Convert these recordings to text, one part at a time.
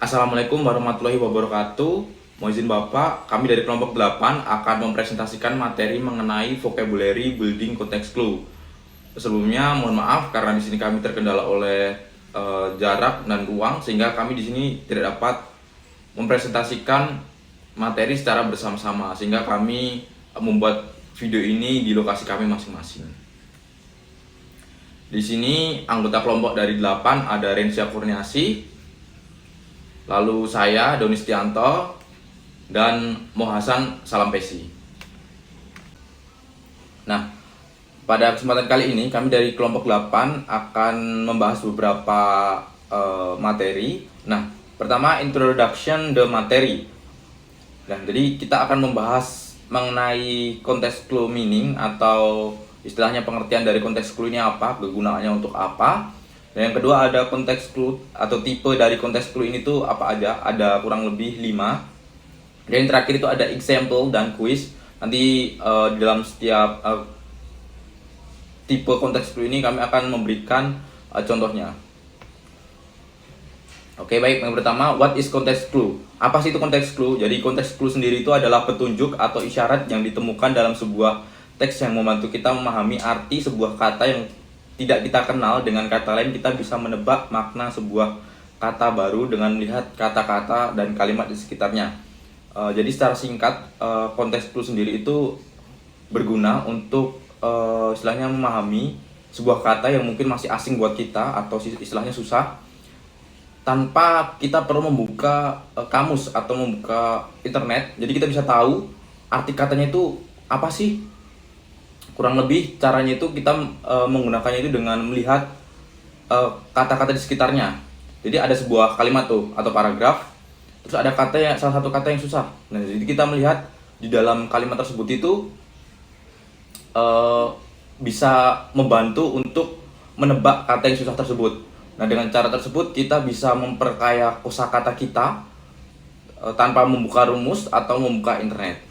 Assalamualaikum warahmatullahi wabarakatuh. Mohon izin Bapak, kami dari kelompok 8 akan mempresentasikan materi mengenai vocabulary building context clue. Sebelumnya mohon maaf karena di sini kami terkendala oleh jarak dan ruang sehingga kami di sini tidak dapat mempresentasikan materi secara bersama-sama sehingga kami membuat video ini di lokasi kami masing-masing. Di sini anggota kelompok dari 8 ada Rensya Kurniasi, lalu saya Doni Setianto dan Mohasan Salampesi. Nah, pada kesempatan kali ini kami dari kelompok 8 akan membahas beberapa materi. Nah, pertama introduction the materi. Nah, jadi kita akan membahas mengenai context clue meaning atau istilahnya pengertian dari konteks clue ini apa, kegunaannya untuk apa. Dan yang kedua ada konteks clue atau tipe dari konteks clue ini tuh apa aja, ada kurang lebih 5. Dan yang terakhir itu ada example dan quiz. Nanti di dalam setiap tipe konteks clue ini kami akan memberikan contohnya. Oke, baik. Yang pertama, what is context clue? Apa sih itu konteks clue? Jadi konteks clue sendiri itu adalah petunjuk atau isyarat yang ditemukan dalam sebuah teks yang membantu kita memahami arti sebuah kata yang tidak kita kenal. Dengan kata lain, kita bisa menebak makna sebuah kata baru dengan melihat kata-kata dan kalimat di sekitarnya. Jadi secara singkat, konteks clue sendiri itu berguna untuk istilahnya memahami sebuah kata yang mungkin masih asing buat kita atau istilahnya susah, tanpa kita perlu membuka kamus atau membuka internet. Jadi kita bisa tahu arti katanya itu apa sih. Kurang lebih caranya itu kita menggunakannya itu dengan melihat kata-kata di sekitarnya. Jadi ada sebuah kalimat tuh atau paragraf, terus ada salah satu kata yang susah. Nah, jadi kita melihat di dalam kalimat tersebut itu bisa membantu untuk menebak kata yang susah tersebut. Nah, dengan cara tersebut kita bisa memperkaya kosakata kita tanpa membuka rumus atau membuka internet.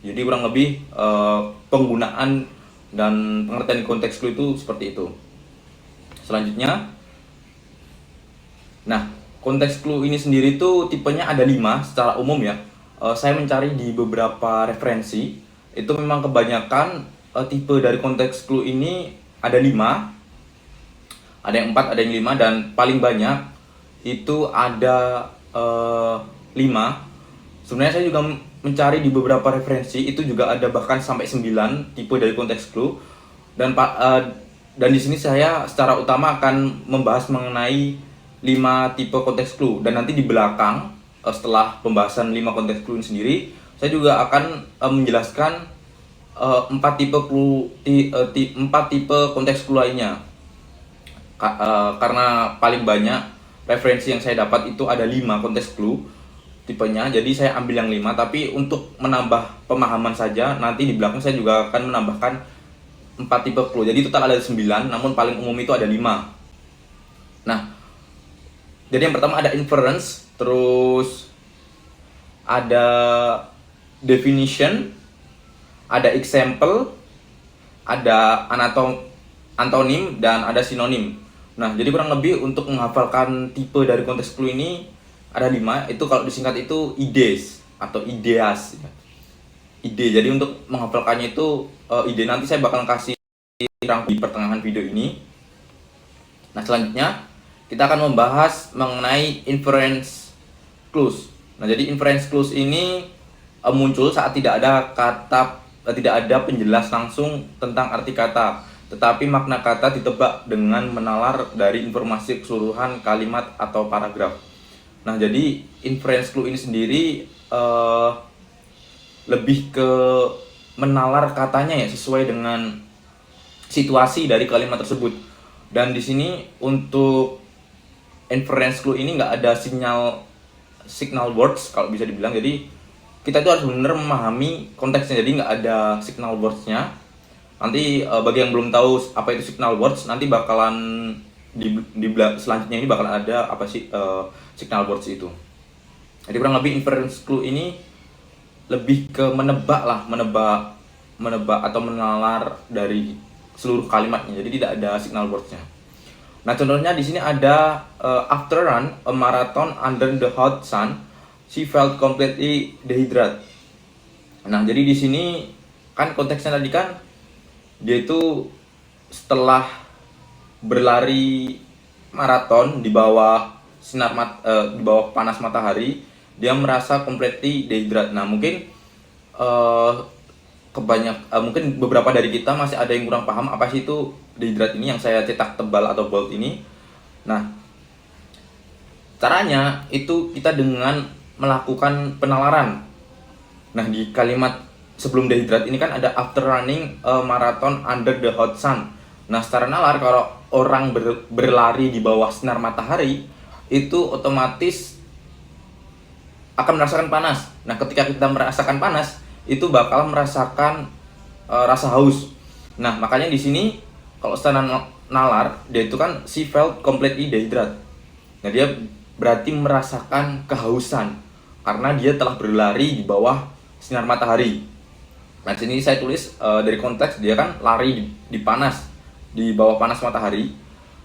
Jadi kurang lebih penggunaan dan pengertian konteks clue itu seperti itu. Selanjutnya, nah konteks clue ini sendiri tuh tipenya ada 5 secara umum ya. Saya mencari di beberapa referensi, itu memang kebanyakan tipe dari konteks clue ini ada 5. Ada yang 4, ada yang 5, dan paling banyak itu ada 5. Sebenarnya saya juga mencari di beberapa referensi, itu juga ada bahkan sampai 9 tipe dari konteks clue. Dan di sini saya secara utama akan membahas mengenai 5 tipe konteks clue, dan nanti di belakang setelah pembahasan 5 konteks clue sendiri, saya juga akan menjelaskan 4 tipe konteks clue lainnya. Karena paling banyak referensi yang saya dapat itu ada 5 konteks clue tipenya, jadi saya ambil yang 5. Tapi untuk menambah pemahaman saja, nanti di belakang saya juga akan menambahkan 4 tipe clue. Jadi total ada 9, namun paling umum itu ada 5. Nah, jadi yang pertama ada inference, terus ada definition, ada example, ada antonim, dan ada sinonim. Nah, jadi kurang lebih untuk menghafalkan tipe dari konteks clue ini ada 5. Itu kalau disingkat itu IDES atau ideas. Ide. Jadi untuk menghafalkannya itu ide, nanti saya bakal kasih rangkum di pertengahan video ini. Nah, selanjutnya kita akan membahas mengenai inference clues. Nah, jadi inference clues ini muncul saat tidak ada penjelas langsung tentang arti kata, tetapi makna kata ditebak dengan menalar dari informasi keseluruhan kalimat atau paragraf. Nah, jadi inference clue ini sendiri lebih ke menalar katanya ya, sesuai dengan situasi dari kalimat tersebut. Dan di sini untuk inference clue ini nggak ada signal words kalau bisa dibilang. Jadi kita itu harus benar memahami konteksnya, jadi nggak ada signal words-nya. Nanti bagi yang belum tahu apa itu signal words, nanti bakalan di selanjutnya ini bakalan ada apa sih signal words itu. Jadi kurang lebih inference clue ini lebih ke menebak atau menalar dari seluruh kalimatnya. Jadi tidak ada signal words-nya. Nah, contohnya di sini ada after run a marathon under the hot sun, she felt completely dehydrated. Nah, jadi di sini kan konteksnya tadi kan dia itu setelah berlari maraton di bawah di bawah panas matahari, dia merasa completely dehydrated. Nah, mungkin eh, mungkin beberapa dari kita masih ada yang kurang paham apa sih itu dehydrate ini yang saya cetak tebal atau bold ini. Nah, caranya itu kita dengan melakukan penalaran. Nah, di kalimat sebelum dehydrate ini kan ada after running a marathon under the hot sun. Nah, secara nalar kalau orang berlari di bawah sinar matahari itu otomatis akan merasakan panas. Nah, ketika kita merasakan panas, itu bakal merasakan rasa haus. Nah, makanya di sini kalau secara nalar dia itu kan she felt completely dehydrated. Nah, dia berarti merasakan kehausan karena dia telah berlari di bawah sinar matahari. Nah, di sini saya tulis dari konteks dia kan lari di panas, di bawah panas matahari.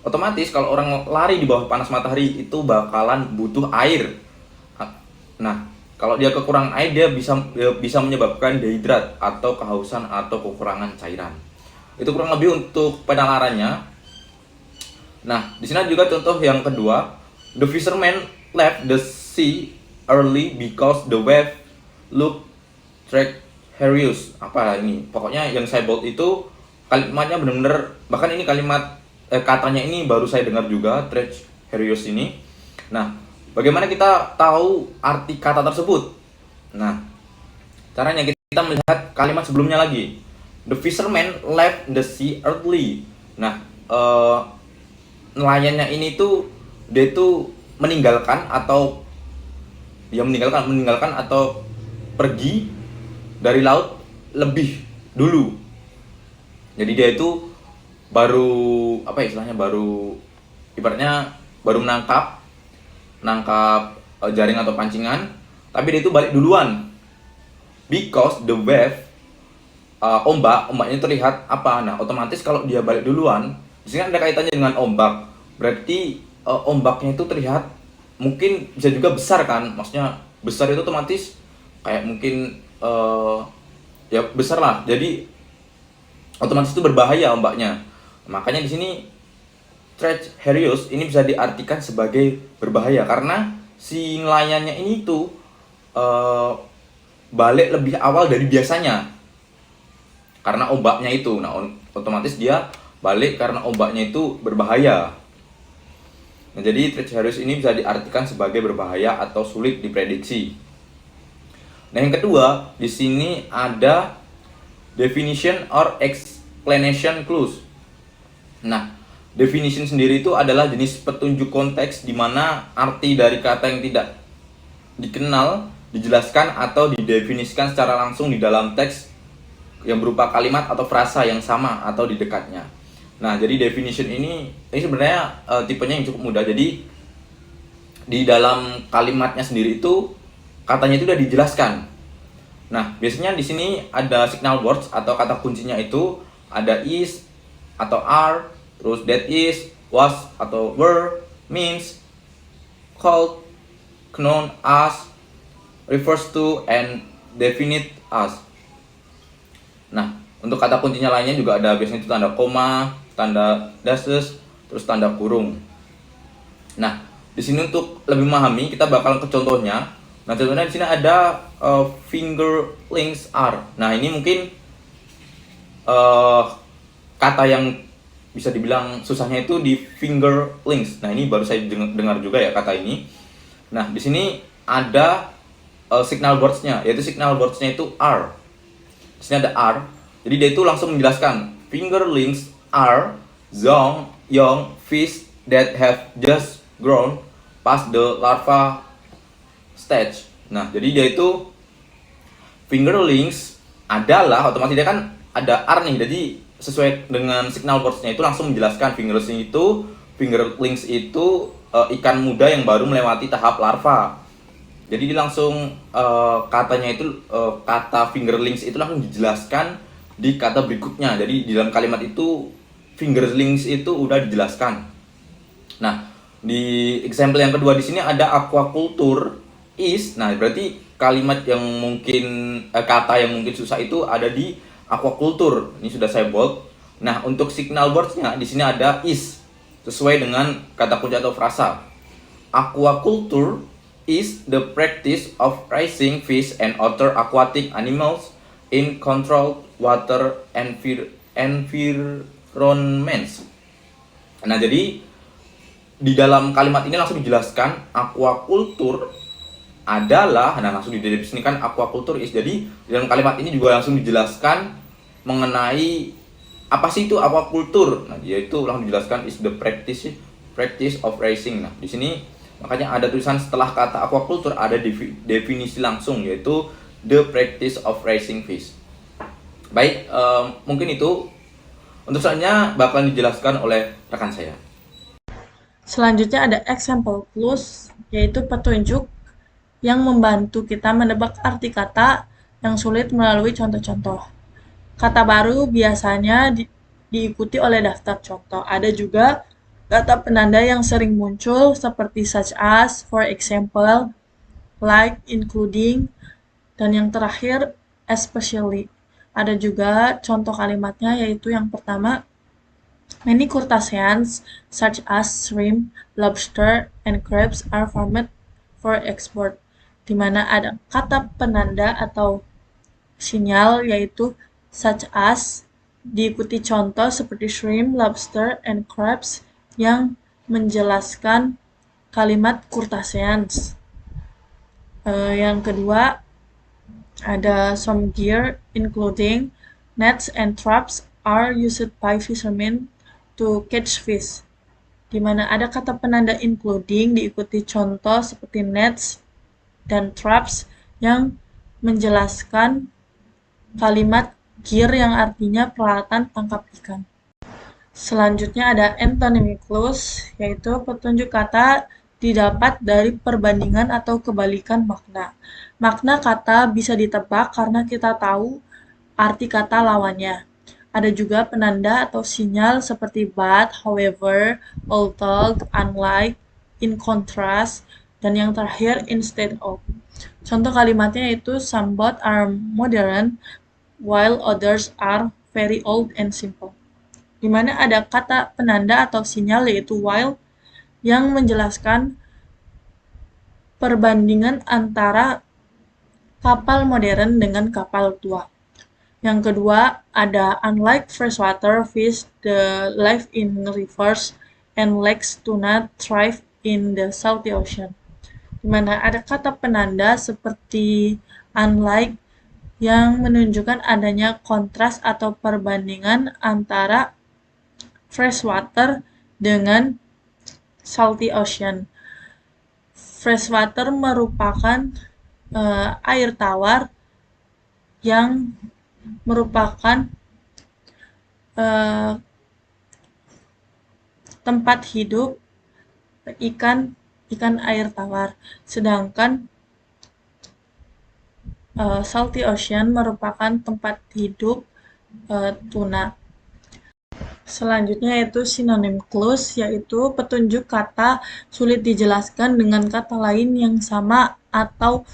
Otomatis kalau orang lari di bawah panas matahari itu bakalan butuh air. Nah, kalau dia kekurangan air dia bisa menyebabkan dehidrat atau kehausan atau kekurangan cairan. Itu kurang lebih untuk penalarannya. Nah, di sini juga contoh yang kedua, the fisherman left the sea early because the wave looked treacherous. Apa ini? Pokoknya yang saya bold itu kalimatnya benar-benar, bahkan ini kalimat katanya ini baru saya dengar juga, treacherous ini. Nah, bagaimana kita tahu arti kata tersebut? Nah, caranya kita melihat kalimat sebelumnya lagi. The fisherman left the sea early. Nah, nelayannya ini tuh dia tuh meninggalkan atau pergi dari laut lebih dulu. Jadi dia itu baru ibaratnya baru menangkap jaring atau pancingan, tapi dia itu balik duluan. Because the wave, ombaknya terlihat apa? Nah, otomatis kalau dia balik duluan, di sini ada kaitannya dengan ombak. Berarti ombaknya itu terlihat mungkin bisa juga besar kan? Maksudnya besar itu otomatis kayak mungkin ya besar lah. Jadi otomatis itu berbahaya ombaknya. Makanya di sini treacherous ini bisa diartikan sebagai berbahaya karena si nelayannya ini tuh balik lebih awal dari biasanya karena ombaknya itu. Nah, otomatis dia balik karena ombaknya itu berbahaya. Nah, jadi treacherous ini bisa diartikan sebagai berbahaya atau sulit diprediksi. Nah, yang kedua di sini ada definition or explanation clues. Nah, definition sendiri itu adalah jenis petunjuk konteks di mana arti dari kata yang tidak dikenal, dijelaskan atau didefinisikan secara langsung di dalam teks yang berupa kalimat atau frasa yang sama atau di dekatnya. Nah, jadi definition ini sebenarnya tipenya yang cukup mudah. Jadi di dalam kalimatnya sendiri itu katanya itu sudah dijelaskan. Nah, biasanya di sini ada signal words atau kata kuncinya itu ada is atau are, terus that is, was atau were, means, called, known as, refers to, and definite as. Nah, untuk kata kuncinya lainnya juga ada biasanya itu tanda koma, tanda dases, terus tanda kurung. Nah, di sini untuk lebih memahami kita bakal ke contohnya. Nah, contohnya di sini ada finger links are. Nah, ini mungkin kata yang bisa dibilang susahnya itu di finger links. Nah, ini baru saya dengar juga ya kata ini. Nah, di sini ada signal words-nya, yaitu signal words-nya itu are. Di sini ada are. Jadi dia itu langsung menjelaskan finger links are young fish that have just grown past the larva stage. Nah, jadi dia itu fingerlings adalah otomatis dia kan ada are nih. Jadi sesuai dengan signal words-nya itu langsung menjelaskan fingerlings itu ikan muda yang baru melewati tahap larva. Jadi dia langsung katanya itu kata fingerlings itu langsung dijelaskan di kata berikutnya. Jadi di dalam kalimat itu fingerlings itu udah dijelaskan. Nah, di example yang kedua di sini ada aquaculture is. Nah, berarti kalimat yang mungkin kata yang mungkin susah itu ada di aquaculture. Ini sudah saya bold. Nah, untuk signal words-nya di sini ada is sesuai dengan kata kunci atau frasa. Aquaculture is the practice of raising fish and other aquatic animals in controlled water environments. Nah, jadi di dalam kalimat ini langsung dijelaskan aquaculture adalah, nah langsung didefinisikan aquaculture is. Jadi di dalam kalimat ini juga langsung dijelaskan mengenai apa sih itu aquaculture. Nah, yaitu langsung dijelaskan is the practice of raising. Nah, di sini makanya ada tulisan setelah kata aquaculture ada definisi langsung, yaitu the practice of raising fish. Baik, mungkin itu untuk selanjutnya bakal dijelaskan oleh rekan saya. Selanjutnya ada example clues, yaitu petunjuk yang membantu kita menebak arti kata yang sulit melalui contoh-contoh. Kata baru biasanya diikuti oleh daftar contoh. Ada juga kata penanda yang sering muncul seperti such as, for example, like, including, dan yang terakhir especially. Ada juga contoh kalimatnya, yaitu yang pertama, many crustaceans, such as shrimp, lobster, and crabs, are farmed for export, di mana ada kata penanda atau sinyal yaitu such as, diikuti contoh seperti shrimp, lobster, and crabs yang menjelaskan kalimat crustaceans. Yang kedua, ada some gear including nets and traps are used by fishermen to catch fish, di mana ada kata penanda including diikuti contoh seperti nets dan traps yang menjelaskan kalimat gear yang artinya peralatan tangkap ikan. Selanjutnya ada antonymy clues, yaitu petunjuk kata didapat dari perbandingan atau kebalikan makna. Makna kata bisa ditebak karena kita tahu arti kata lawannya. Ada juga penanda atau sinyal seperti but, however, although, unlike, in contrast, dan yang terakhir instead of. Contoh kalimatnya yaitu some both are modern while others are very old and simple. Di mana ada kata penanda atau sinyal yaitu while yang menjelaskan perbandingan antara kapal modern dengan kapal tua. Yang kedua, ada unlike freshwater fish that live in rivers and lakes do not thrive in the salty ocean. Di mana ada kata penanda seperti unlike yang menunjukkan adanya kontras atau perbandingan antara freshwater dengan salty ocean. Freshwater merupakan air tawar yang merupakan tempat hidup ikan air tawar, sedangkan salty ocean merupakan tempat hidup tuna. Selanjutnya yaitu synonym clues, yaitu petunjuk kata sulit dijelaskan dengan kata lain yang sama atau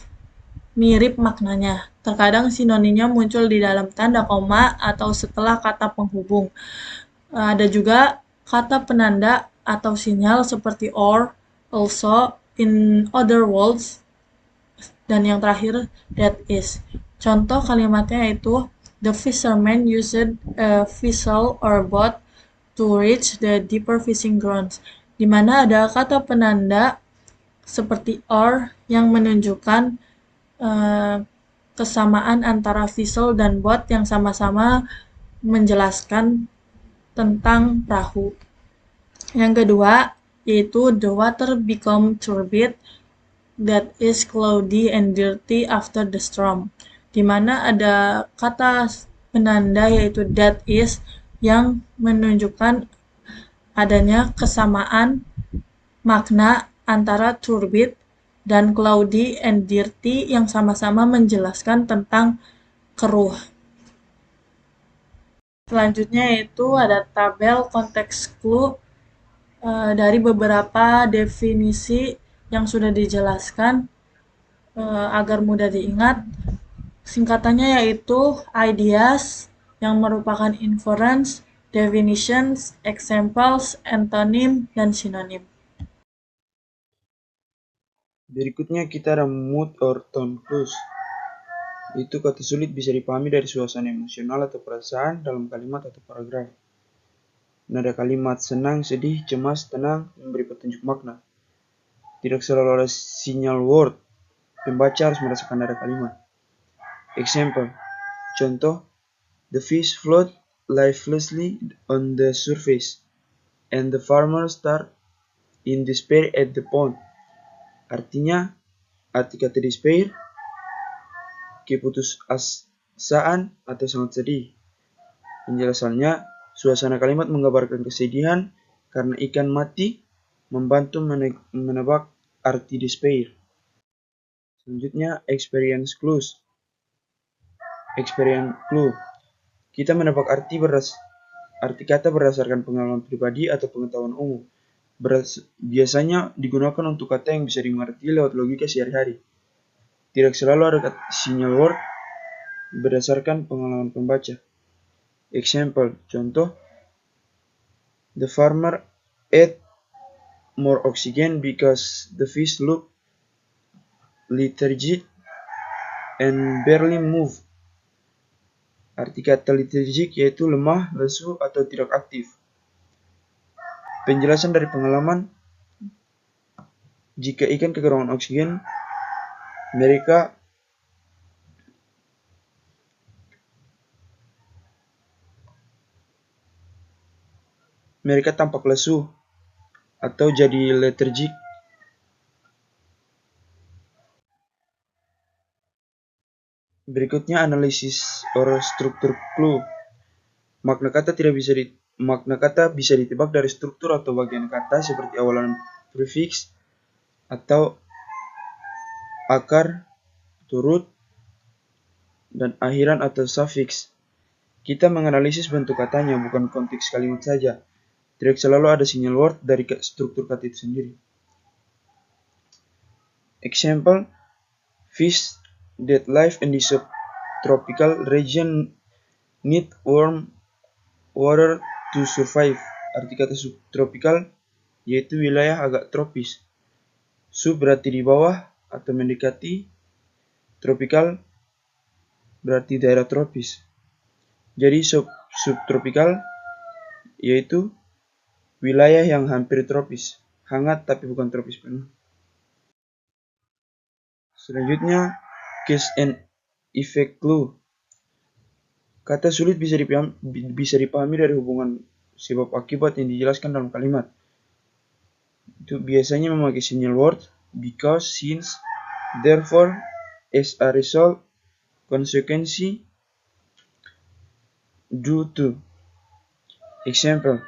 mirip maknanya. Terkadang sinonimnya muncul di dalam tanda koma atau setelah kata penghubung. Ada juga kata penanda atau sinyal seperti or, also, in other words, dan yang terakhir that is. Contoh kalimatnya yaitu the fisherman used a vessel or boat to reach the deeper fishing grounds, di mana ada kata penanda seperti or yang menunjukkan kesamaan antara vessel dan boat yang sama-sama menjelaskan tentang perahu. Yang kedua, yaitu the water become turbid, that is cloudy and dirty after the storm, di mana ada kata penanda yaitu that is yang menunjukkan adanya kesamaan makna antara turbid dan cloudy and dirty yang sama-sama menjelaskan tentang keruh. Selanjutnya yaitu ada tabel konteks clue, dari beberapa definisi yang sudah dijelaskan agar mudah diingat. Singkatannya yaitu ideas yang merupakan inference, definitions, examples, antonym, dan sinonim. Berikutnya kita ada mood or tone clues. Itu kata sulit bisa dipahami dari suasana emosional atau perasaan dalam kalimat atau paragraf. Nada kalimat senang, sedih, cemas, tenang memberi petunjuk makna. Tidak selalu ada sinyal word. Pembaca harus merasakan nada kalimat. Example. Contoh. The fish float lifelessly on the surface, and the farmer start in despair at the pond. Artinya, arti kata despair, keputusasaan atau sangat sedih. Penjelasannya, suasana kalimat menggambarkan kesedihan karena ikan mati membantu menebak arti despair. Selanjutnya, experience clues. Experience clue. Kita menebak arti kata berdasarkan pengalaman pribadi atau pengetahuan umum. Biasanya digunakan untuk kata yang bisa dimengerti lewat logika sehari-hari. Tidak selalu ada sinyal word berdasarkan pengalaman pembaca. Example, contoh. The farmer ate more oxygen because the fish looked lethargic and barely moved. Arti kata lethargic yaitu lemah, lesu, atau tidak aktif. Penjelasan dari pengalaman, jika ikan kekurangan oksigen, mereka tampak lesu atau jadi lethargic. Berikutnya analisis or struktur clue. Makna kata bisa ditebak dari struktur atau bagian kata seperti awalan prefix atau akar, turut, dan akhiran atau suffix. Kita menganalisis bentuk katanya, bukan konteks kalimat saja. Tidak selalu ada sinyal word dari struktur kata itu sendiri. Example, fish that live in the subtropical region need warm water to survive. Arti kata subtropical yaitu wilayah agak tropis. Sub berarti di bawah atau mendekati, tropical berarti daerah tropis. Jadi subtropical yaitu wilayah yang hampir tropis, hangat tapi bukan tropis penuh. Selanjutnya, cause and effect clue. Kata sulit bisa dipahami dari hubungan sebab akibat yang dijelaskan dalam kalimat. Itu biasanya memakai sinyal word, because, since, therefore, as a result, konsekuensi, due to. Example,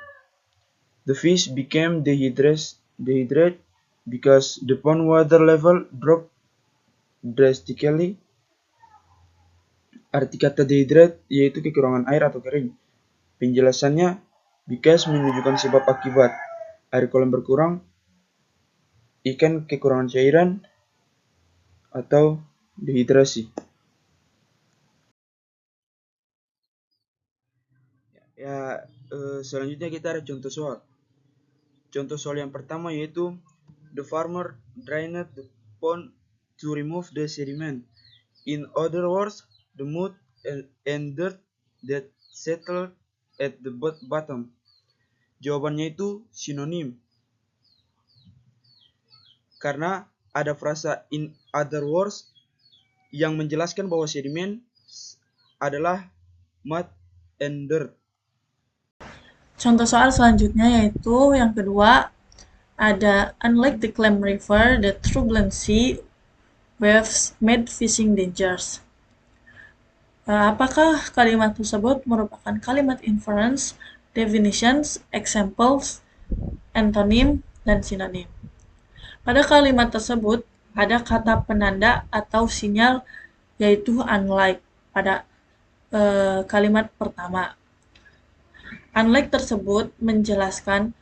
the fish became dehydrated because the pond water level dropped drastically. Arti kata dehydrate yaitu kekurangan air atau kering. Penjelasannya, because menunjukkan sebab akibat. Air kolam berkurang, ikan kekurangan cairan, atau dehidrasi. Selanjutnya kita ada contoh soal. Contoh soal yang pertama yaitu the farmer drained the pond to remove the sediment. In other words, the mud and dirt that settled at the bottom. Jawabannya itu sinonim. Karena ada frasa in other words yang menjelaskan bahwa sedimen adalah mud and dirt. Contoh soal selanjutnya yaitu yang kedua, ada unlike the Clam River, the turbulent sea waves made fishing dangerous. Apakah kalimat tersebut merupakan kalimat inference, definitions, examples, antonym, dan sinonim? Pada kalimat tersebut ada kata penanda atau sinyal yaitu unlike pada kalimat pertama. Unlike tersebut menjelaskan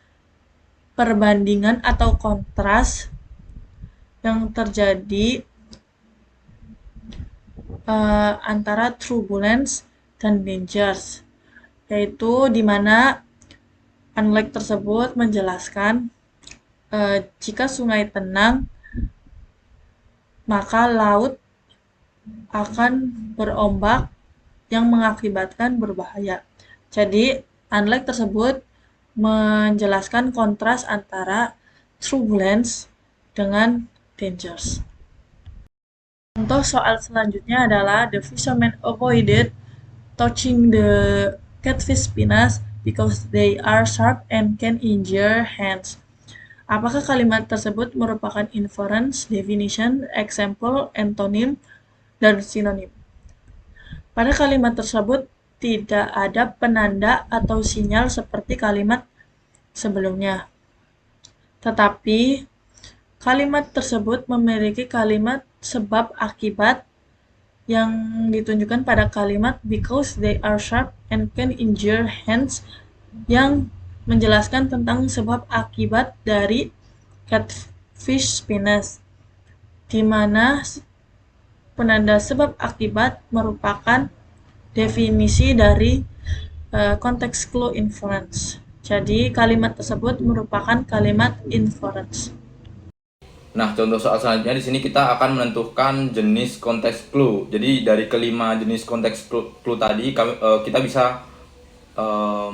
perbandingan atau kontras yang terjadi antara turbulence dan dangers, yaitu di mana unlike tersebut menjelaskan jika sungai tenang, maka laut akan berombak yang mengakibatkan berbahaya. Jadi, unlike tersebut menjelaskan kontras antara turbulence dengan dangers. Contoh soal selanjutnya adalah the fisherman avoided touching the catfish spines because they are sharp and can injure hands. Apakah kalimat tersebut merupakan inference, definition, example, antonym, dan sinonim? Pada kalimat tersebut tidak ada penanda atau sinyal seperti kalimat sebelumnya. Tetapi kalimat tersebut memiliki kalimat sebab akibat yang ditunjukkan pada kalimat because they are sharp and can injure hands, yang menjelaskan tentang sebab akibat dari catfish spines, di mana penanda sebab akibat merupakan definisi dari konteks clue inference. Jadi kalimat tersebut merupakan kalimat inference. Nah, contoh soal selanjutnya di sini kita akan menentukan jenis konteks clue. Jadi dari kelima jenis konteks clue tadi kita bisa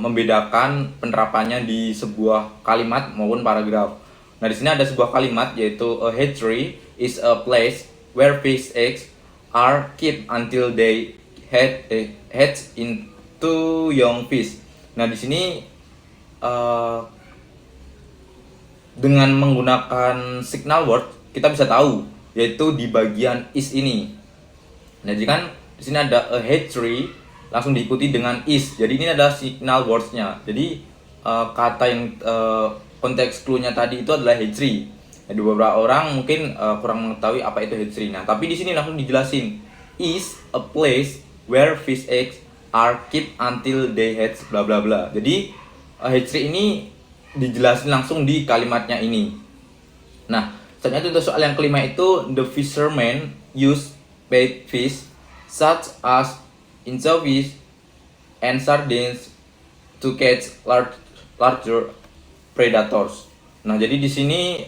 membedakan penerapannya di sebuah kalimat maupun paragraf. Nah, di sini ada sebuah kalimat yaitu a hatchery is a place where fish eggs are kept until they hatch into young fish. Nah, di sini dengan menggunakan signal word kita bisa tahu yaitu di bagian is ini. Nah, jadi kan di sini ada a hatchery langsung diikuti dengan is. Jadi ini ada signal words-nya. Jadi kata yang konteks clue-nya tadi itu adalah hatchery. Jadi beberapa orang mungkin kurang mengetahui apa itu hatchery. Nah, tapi di sini langsung dijelasin is a place where fish eggs are kept until they hatch bla bla bla. Jadi hatchery ini dijelasin langsung di kalimatnya ini. Nah, selanjutnya untuk soal yang kelima itu the fisherman use bait fish such as anchovies and sardines to catch larger predators. Nah, jadi di sini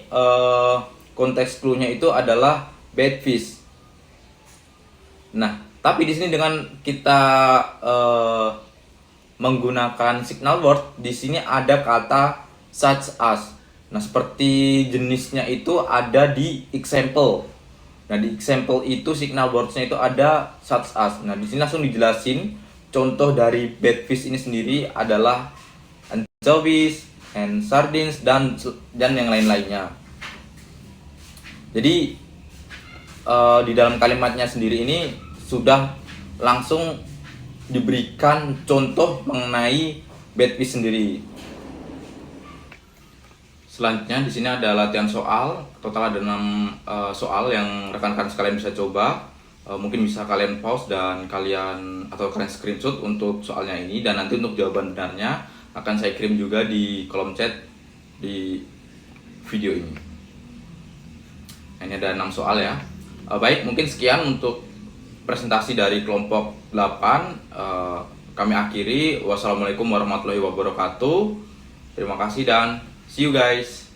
konteks clue-nya itu adalah bait fish. Nah, tapi di sini dengan kita menggunakan signal word, di sini ada kata such as. Nah, seperti jenisnya itu ada di example. Nah, di example itu signal words-nya itu ada such as. Nah, di sini langsung dijelasin contoh dari bait fish ini sendiri adalah anchovies and sardines dan yang lain-lainnya. Jadi di dalam kalimatnya sendiri ini sudah langsung diberikan contoh mengenai bait fish sendiri. Selanjutnya di sini ada latihan soal, total ada 6 soal yang rekan-rekan sekalian bisa coba. Mungkin bisa kalian pause dan kalian screenshot untuk soalnya ini, dan nanti untuk jawaban benarnya akan saya kirim juga di kolom chat di video ini. Ini ada 6 soal ya. Baik, mungkin sekian untuk presentasi dari kelompok 8. Kami akhiri. Wassalamualaikum warahmatullahi wabarakatuh. Terima kasih dan see you guys.